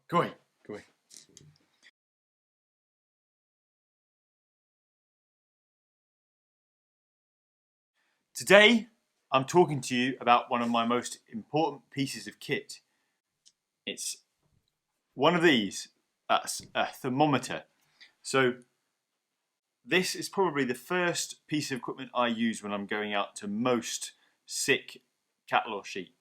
Go away, go away. Today, I'm talking to you about one of my most important pieces of kit. It's one of these, that's a thermometer. So this is probably the first piece of equipment I use when I'm going out to most sick cattle or sheep.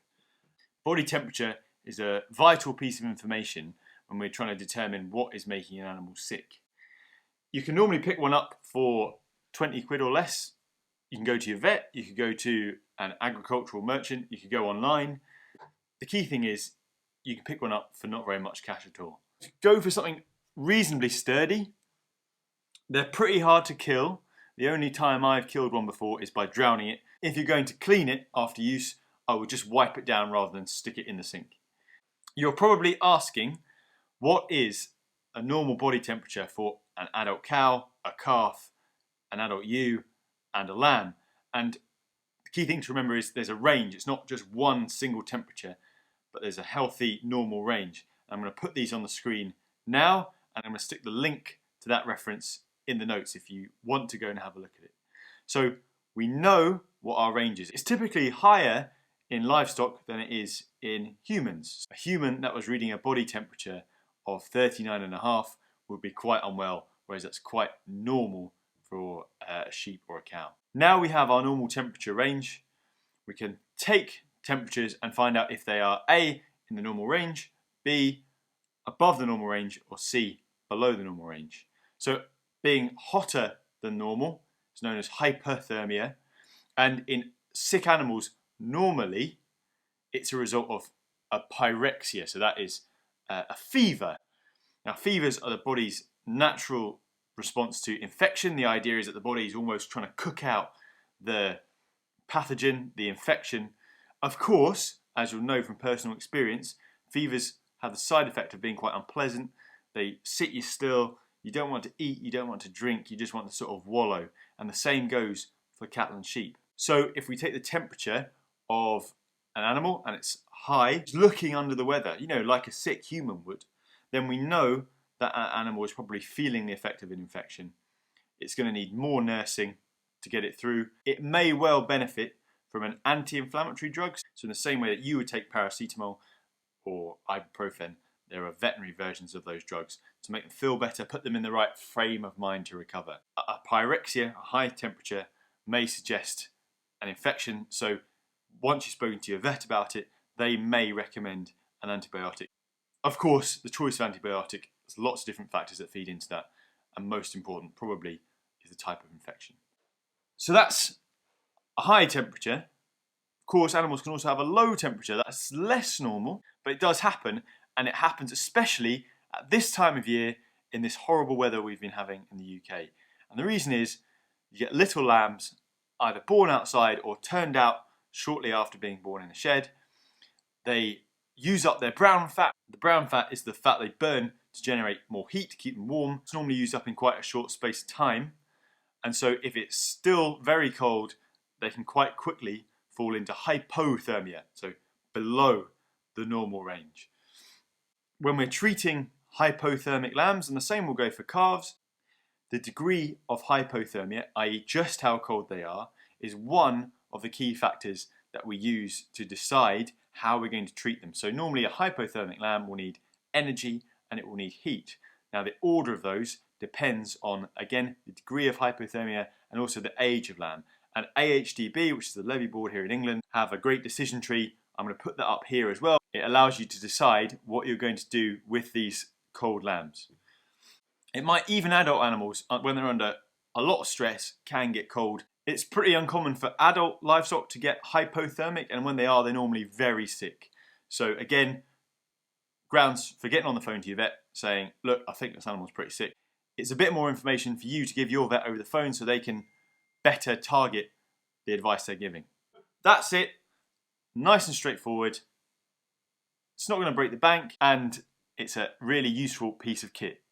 Body temperature is a vital piece of information when we're trying to determine what is making an animal sick. You can normally pick one up for 20 quid or less. You can go to your vet, you could go to an agricultural merchant, you could go online. The key thing is you can pick one up for not very much cash at all. Go for something reasonably sturdy. They're pretty hard to kill. The only time I've killed one before is by drowning it. If you're going to clean it after use, I would just wipe it down rather than stick it in the sink. You're probably asking, what is a normal body temperature for an adult cow, a calf, an adult ewe, and a lamb? And the key thing to remember is there's a range. It's not just one single temperature, but there's a healthy normal range. I'm going to put these on the screen now, and I'm going to stick the link to that reference in the notes if you want to go and have a look at it. So we know what our range is. It's typically higher in livestock than it is in humans. A human that was reading a body temperature of 39.5 would be quite unwell, whereas that's quite normal for a sheep or a cow. Now we have our normal temperature range. We can take temperatures and find out if they are A, in the normal range, B, above the normal range, or C, below the normal range. So being hotter than normal is known as hypothermia, and in sick animals, normally it's a result of a pyrexia, so that is a fever. Now fevers are the body's natural response to infection. The idea is that the body is almost trying to cook out the pathogen, the infection. Of course, as you'll know from personal experience, fevers have the side effect of being quite unpleasant. They sit you still, you don't want to eat, you don't want to drink, you just want to sort of wallow. And the same goes for cattle and sheep. So if we take the temperature of an animal and it's high, it's looking under the weather, you know, like a sick human would, then we know that animal is probably feeling the effect of an infection. It's going to need more nursing to get it through. It may well benefit from an anti-inflammatory drug. So in the same way that you would take paracetamol or ibuprofen, there are veterinary versions of those drugs to make them feel better, put them in the right frame of mind to recover. A pyrexia, a high temperature, may suggest an infection. So once you've spoken to your vet about it, they may recommend an antibiotic. Of course, the choice of antibiotic, there's lots of different factors that feed into that, and most important probably is the type of infection. So that's a high temperature. Of course, animals can also have a low temperature. That's less normal, but it does happen, and it happens especially at this time of year in this horrible weather we've been having in the UK. And the reason is you get little lambs either born outside or turned out shortly after being born in a shed. They use up their brown fat. The brown fat is the fat they burn to generate more heat, to keep them warm. It's normally used up in quite a short space of time. And so if it's still very cold, they can quite quickly fall into hypothermia, so below the normal range. When we're treating hypothermic lambs, and the same will go for calves, the degree of hypothermia, i.e. just how cold they are, is one of the key factors that we use to decide how we're going to treat them. So normally a hypothermic lamb will need energy and it will need heat. Now the order of those depends on, again, the degree of hypothermia and also the age of lamb. And AHDB, which is the levy board here in England, have a great decision tree. I'm going to put that up here as well. It allows you to decide what you're going to do with these cold lambs. It might, even adult animals, when they're under a lot of stress, can get cold. It's pretty uncommon for adult livestock to get hypothermic, and when they are, they're normally very sick. So again, grounds for getting on the phone to your vet saying, look, I think this animal's pretty sick. It's a bit more information for you to give your vet over the phone so they can better target the advice they're giving. That's it. Nice and straightforward. It's not going to break the bank, and it's a really useful piece of kit.